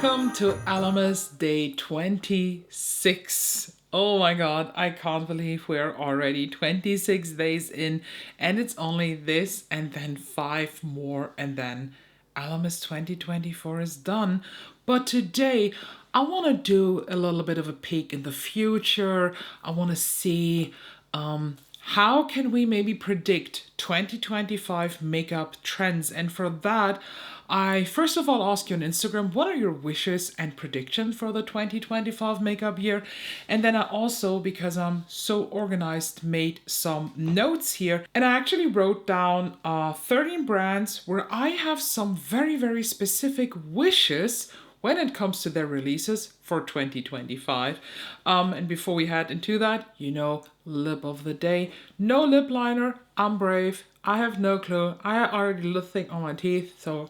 Welcome to Ellamas day 26. Oh my god, I can't believe we're already 26 days in, and it's only this and then 5 more, and then Ellamas 2024 is done. But today I want to do a little bit of a peek in the future. I want to see how can we maybe predict 2025 makeup trends? And for that, I first of all ask you on Instagram, what are your wishes and predictions for the 2025 makeup year? And then I also, because I'm so organized, made some notes here. And I actually wrote down 13 brands where I have some very, very specific wishes when it comes to their releases for 2025. And before we head into that, lip of the day. No lip liner, I'm brave. I have no clue. I already look thick on my teeth, so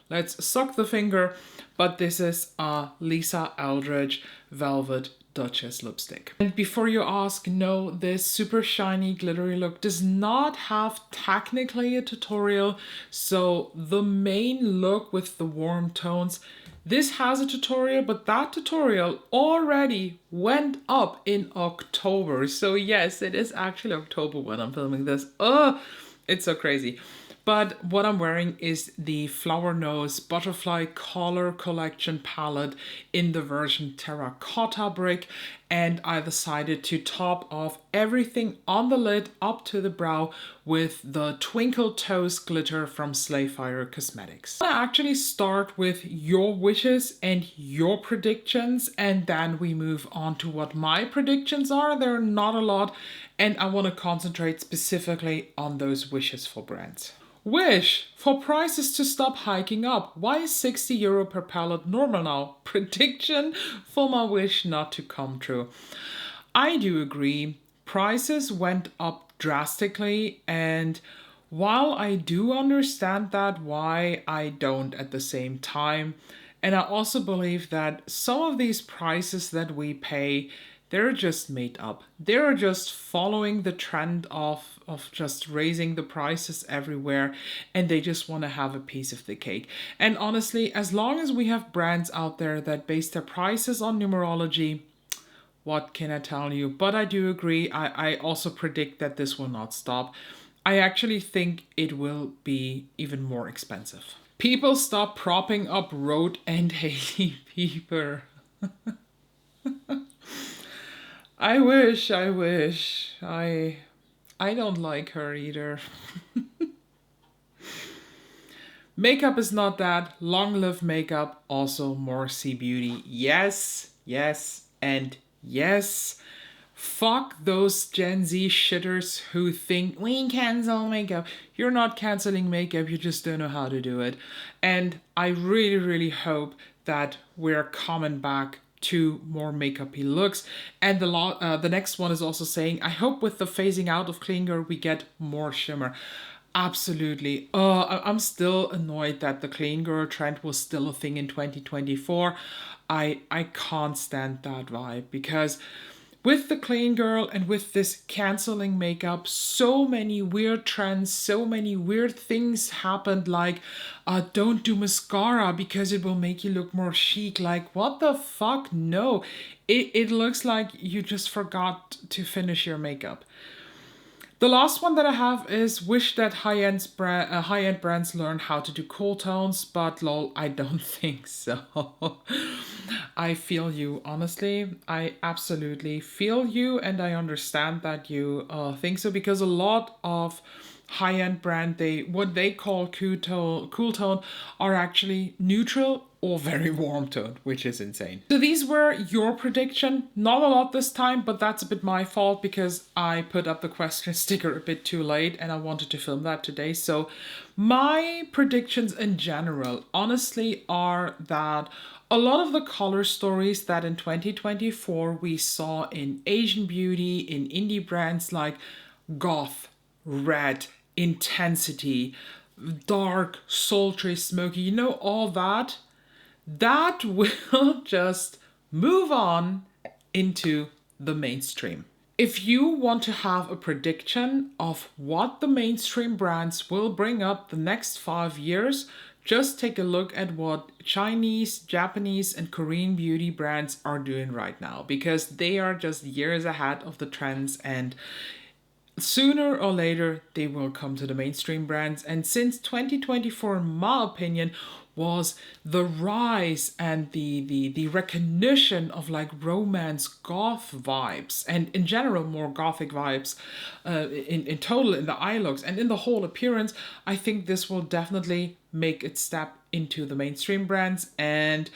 let's suck the finger. But this is Lisa Eldridge Velvet Duchess lipstick. And before you ask, no, this super shiny glittery look does not have technically a tutorial. So the main look with the warm tones, this has a tutorial, but that tutorial already went up in October. So yes, it is actually October when I'm filming this. It's so crazy. But what I'm wearing is the Flower Nose Butterfly Color Collection palette in the version Terracotta Brick. And I decided to top off everything on the lid up to the brow with the Twinkle Toes glitter from Slayfire Cosmetics. I actually start with your wishes and your predictions, and then we move on to what my predictions are. There are not a lot, and I want to concentrate specifically on those wishes for brands. Wish for prices to stop hiking up. Why is 60 euro per palette normal now? Prediction for my wish not to come true. I do agree. Prices went up drastically, and while I do understand that, why I don't at the same time. And I also believe that some of these prices that we pay, they're just made up. They're just following the trend of just raising the prices everywhere, and they just want to have a piece of the cake. And honestly, as long as we have brands out there that base their prices on numerology, what can I tell you? But I do agree. I also predict that this will not stop. I actually think it will be even more expensive. People stop propping up Rhode and Hailey Bieber. I wish. I don't like her either. Makeup is not that. Long live makeup. Also more sea beauty. Yes, and yes. Fuck those Gen Z shitters who think we cancel makeup. You're not canceling makeup, you just don't know how to do it. And I really, really hope that we're coming back to more makeup-y looks. And the next one is also saying, I hope with the phasing out of clean girl we get more shimmer. Absolutely. I'm still annoyed that the clean girl trend was still a thing in 2024. I can't stand that vibe, because with the clean girl and with this canceling makeup, so many weird trends, so many weird things happened, like don't do mascara because it will make you look more chic. Like, what the fuck? No, it looks like you just forgot to finish your makeup. The last one that I have is wish that high-end brands learn how to do cool tones, but lol, I don't think so. I feel you, honestly. I absolutely feel you, and I understand that you think so, because a lot of high-end brand, what they call cool tone are actually neutral or very warm tone, which is insane. So these were your prediction. Not a lot this time, but that's a bit my fault because I put up the question sticker a bit too late and I wanted to film that today. So my predictions in general, honestly, are that a lot of the color stories that in 2024 we saw in Asian beauty, in indie brands like goth, red, intensity, dark, sultry, smoky, all that will just move on into the mainstream. If you want to have a prediction of what the mainstream brands will bring up the next 5 years, Just take a look at what Chinese, Japanese, and Korean beauty brands are doing right now, because they are just years ahead of the trends, and sooner or later they will come to the mainstream brands. And since 2024, in my opinion, was the rise and the recognition of like romance goth vibes, and in general more gothic vibes, in total, in the eye looks and in the whole appearance, I think this will definitely make its step into the mainstream brands. And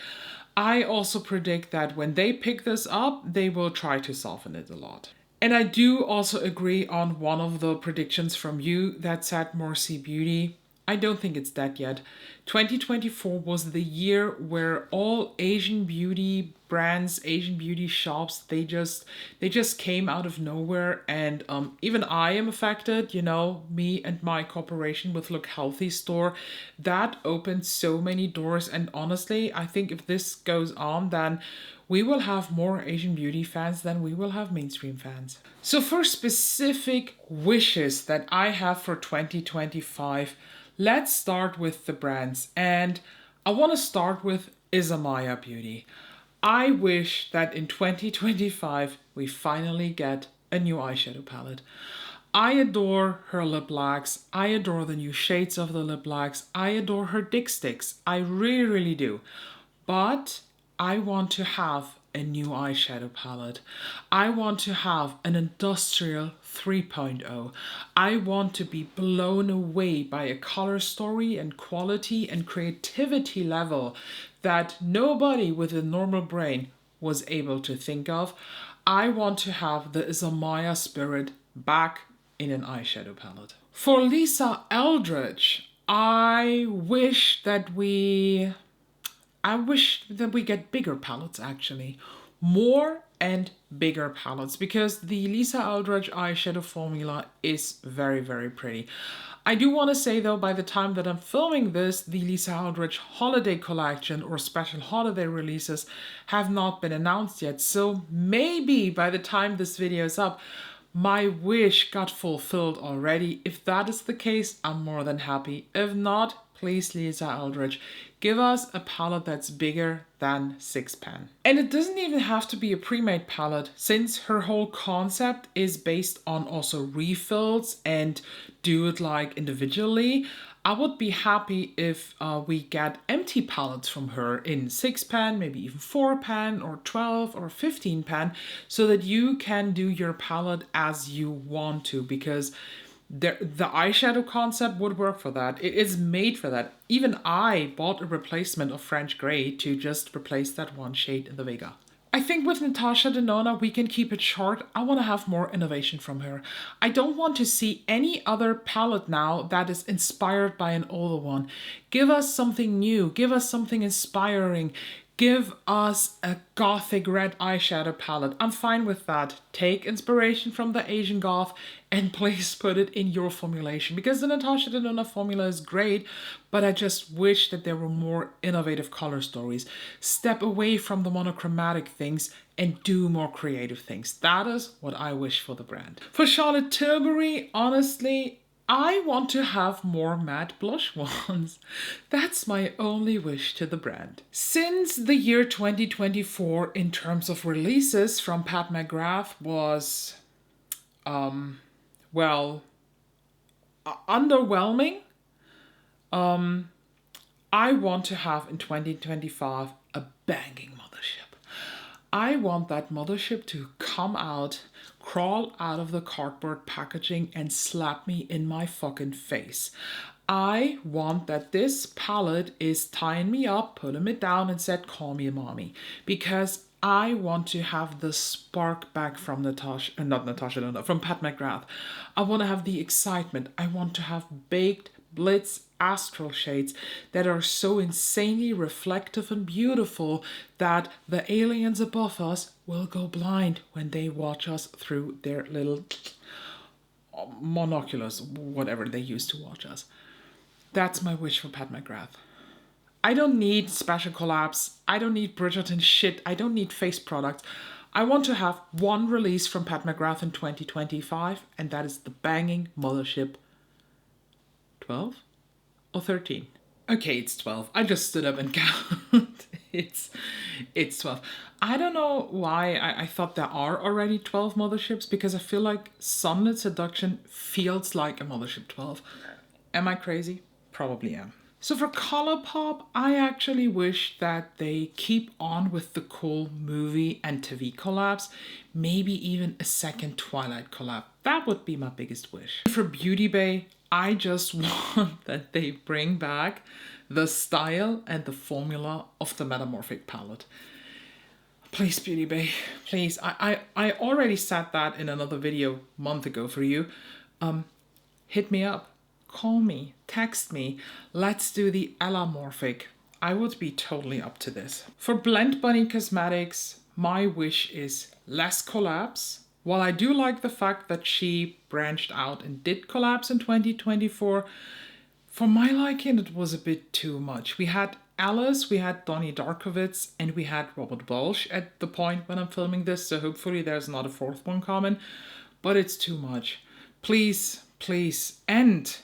I also predict that when they pick this up, they will try to soften it a lot. And I do also agree on one of the predictions from you that said Morsi Beauty. I don't think it's dead yet. 2024 was the year where all Asian beauty brands, Asian beauty shops, they just came out of nowhere. And even I am affected, you know, me and my cooperation with Look Healthy store, that opened so many doors. And honestly, I think if this goes on, then we will have more Asian beauty fans than we will have mainstream fans. So for specific wishes that I have for 2025, let's start with the brands. And I want to start with Ellamas Beauty. I wish that in 2025 we finally get a new eyeshadow palette. I adore her lip lacks. I adore the new shades of the lip lacks. I adore her dipsticks. I really, really do. But I want to have a new eyeshadow palette. I want to have an industrial 3.0. I want to be blown away by a color story and quality and creativity level that nobody with a normal brain was able to think of. I want to have the Ellamas spirit back in an eyeshadow palette. For Lisa Eldridge, I wish that we get bigger palettes, actually. More and bigger palettes, because the Lisa Eldridge eyeshadow formula is very, very pretty. I do want to say though, by the time that I'm filming this, the Lisa Eldridge holiday collection or special holiday releases have not been announced yet. So maybe by the time this video is up, my wish got fulfilled already. If that is the case, I'm more than happy. If not, please, Lisa Eldridge, give us a palette that's bigger than 6pan. And it doesn't even have to be a pre-made palette, since her whole concept is based on also refills and do it like individually. I would be happy if we get empty palettes from her in 6pan, maybe even 4pan or 12 or 15pan, so that you can do your palette as you want to, because the eyeshadow concept would work for that. It is made for that. Even I bought a replacement of French Grey to just replace that one shade in the Vega. I think with Natasha Denona, we can keep it short. I want to have more innovation from her. I don't want to see any other palette now that is inspired by an older one. Give us something new. Give us something inspiring. Give us a gothic red eyeshadow palette. I'm fine with that. Take inspiration from the Asian goth and please put it in your formulation, because the Natasha Denona formula is great, but I just wish that there were more innovative color stories. Step away from the monochromatic things and do more creative things. That is what I wish for the brand. For Charlotte Tilbury, honestly, I want to have more matte blush ones. That's my only wish to the brand. Since the year 2024 in terms of releases from Pat McGrath was, underwhelming, I want to have in 2025 a banging mothership. I want that mothership to come out, crawl out of the cardboard packaging and slap me in my fucking face. I want that this palette is tying me up, putting me down and said, call me a mommy. Because I want to have the spark back from from Pat McGrath. I want to have the excitement. I want to have baked blitz astral shades that are so insanely reflective and beautiful that the aliens above us will go blind when they watch us through their little monoculars, whatever they use to watch us. That's my wish for Pat McGrath. I don't need special collabs. I don't need Bridgerton shit. I don't need face products. I want to have one release from Pat McGrath in 2025, and that is the banging mothership 12 or 13. Okay, it's 12. I just stood up and counted. It's 12. I don't know why I thought there are already 12 motherships, because I feel like Sunlit Seduction feels like a mothership 12. Am I crazy? Probably am. So for Colourpop, I actually wish that they keep on with the cool movie and TV collabs, maybe even a second Twilight collab. That would be my biggest wish. For Beauty Bay, I just want that they bring back the style and the formula of the Metamorphic palette. Please, Beauty Bay, please. I already said that in another video a month ago for you. Hit me up. Call me, text me, let's do the Ellamorphic. I would be totally up to this. For Blend Bunny Cosmetics, my wish is less collabs. While I do like the fact that she branched out and did collabs in 2024, for my liking it was a bit too much. We had Alice, we had Donnie Darkovitz, and we had Robert Walsh at the point when I'm filming this, so hopefully there's not a fourth one coming, but it's too much. Please, please, and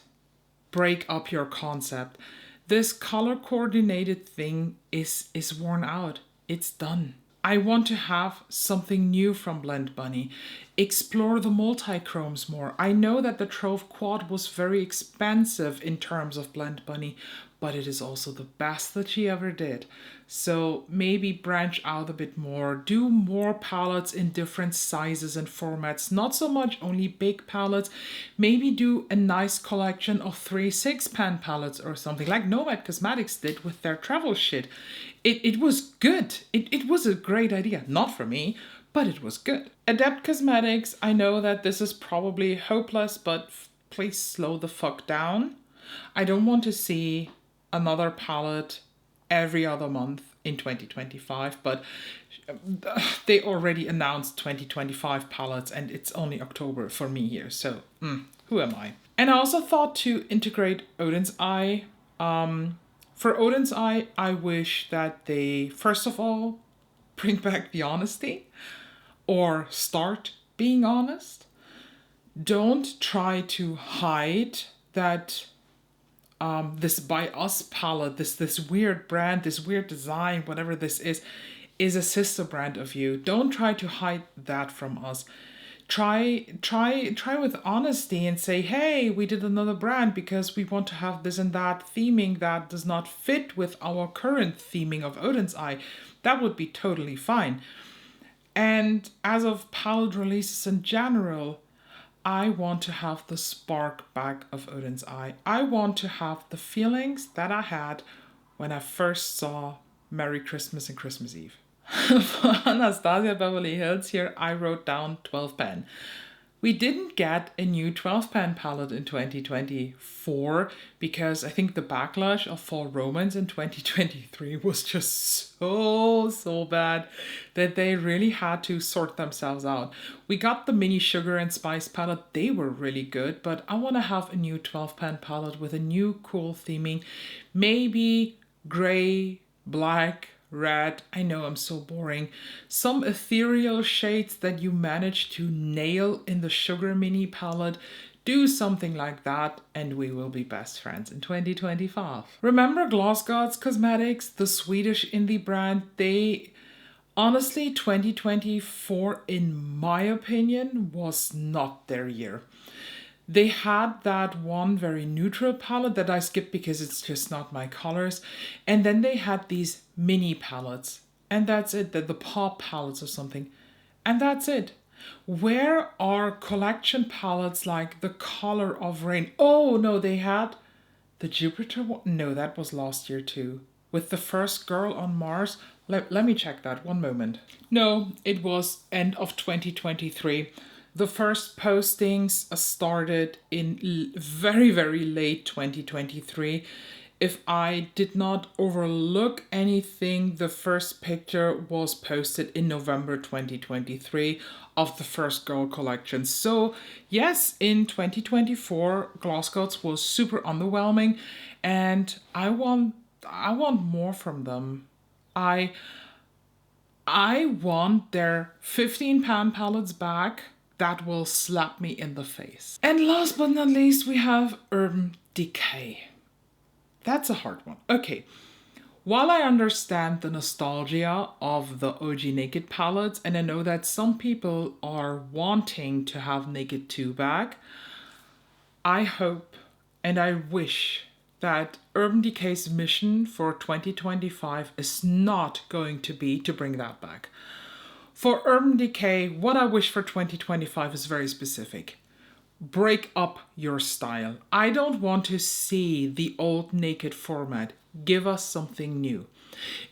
break up your concept. This color coordinated thing is worn out. It's done. I want to have something new from Blend Bunny. Explore the multi-chromes more. I know that the Trove Quad was very expensive in terms of Blend Bunny, but it is also the best that she ever did. So maybe branch out a bit more, do more palettes in different sizes and formats, not so much only big palettes. Maybe do a nice collection of 3 6-pan palettes or something like Nomad Cosmetics did with their travel shit. It was good. It was a great idea. Not for me, but it was good. Adept Cosmetics, I know that this is probably hopeless, but please slow the fuck down. I don't want to see another palette every other month in 2025, but they already announced 2025 palettes and it's only October for me here, so who am I? And I also thought to integrate Odin's Eye. For Odin's Eye, I wish that they, first of all, bring back the honesty, or start being honest. Don't try to hide that this By Us palette, this weird brand, this weird design, whatever this is a sister brand of you. Don't try to hide that from us. Try with honesty and say, hey, we did another brand because we want to have this and that theming that does not fit with our current theming of Odin's Eye. That would be totally fine. And as of palette releases in general, I want to have the spark back of Odin's Eye. I want to have the feelings that I had when I first saw Merry Christmas and Christmas Eve. For Anastasia Beverly Hills here, I wrote down 12 pen. We didn't get a new 12 pen palette in 2024 because I think the backlash of Fall Romance in 2023 was just so bad that they really had to sort themselves out. We got the mini Sugar and Spice palette. They were really good, but I want to have a new 12 pen palette with a new cool theming. Maybe gray, black, red. I know I'm so boring. Some ethereal shades that you managed to nail in the Sugar Mini palette. Do something like that and we will be best friends in 2025. Remember Gloss Gods Cosmetics, the Swedish indie brand? They honestly, 2024 in my opinion was not their year. They had that one very neutral palette that I skipped because it's just not my colors. And then they had these mini palettes. And that's it, the pop palettes or something. And that's it. Where are collection palettes like the Color of Rain? Oh, no, they had the Jupiter one. No, that was last year too. With the first girl on Mars. Let me check that, one moment. No, it was end of 2023. The first postings started in very, very late 2023. If I did not overlook anything, the first picture was posted in November 2023 of the first girl collection. So yes, in 2024, Gloss Gods was super underwhelming and I want more from them. I want their 15-pan palettes back. That will slap me in the face. And last but not least, we have Urban Decay. That's a hard one. Okay. While I understand the nostalgia of the OG Naked palettes, and I know that some people are wanting to have Naked 2 back, I hope and I wish that Urban Decay's mission for 2025 is not going to be to bring that back. For Urban Decay, what I wish for 2025 is very specific. Break up your style. I don't want to see the old Naked format. Give us something new.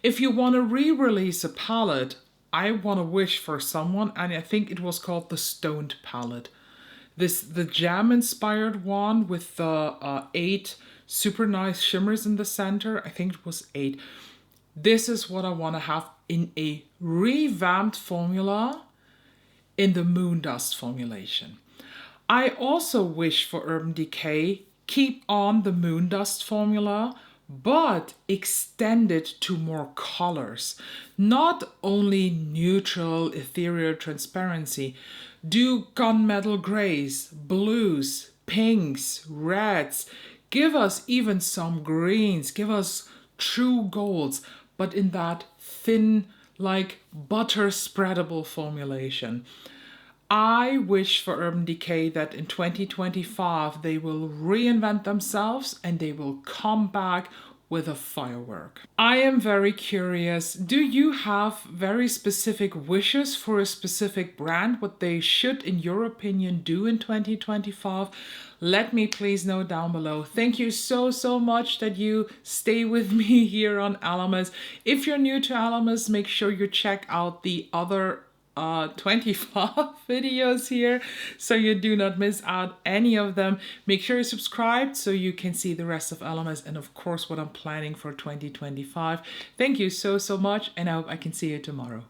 If you want to re-release a palette, I want to wish for someone, and I think it was called the Stoned palette. The jam-inspired one with the 8 super nice shimmers in the center. I think it was 8. This is what I want to have in a revamped formula in the Moondust formulation. I also wish for Urban Decay, keep on the Moondust formula, but extend it to more colors. Not only neutral, ethereal transparency. Do gunmetal grays, blues, pinks, reds. Give us even some greens. Give us true golds, but in that thin, like butter spreadable formulation. I wish for Urban Decay that in 2025 they will reinvent themselves and they will come back with a firework. I am very curious, do you have very specific wishes for a specific brand, what they should, in your opinion, do in 2025? Let me please know down below. Thank you so much that you stay with me here on Ellamas. If you're new to Ellamas, make sure you check out the other 25 videos here so you do not miss out any of them. Make sure you're subscribed so you can see the rest of Ellamas and of course what I'm planning for 2025. Thank you so much, and I hope I can see you tomorrow.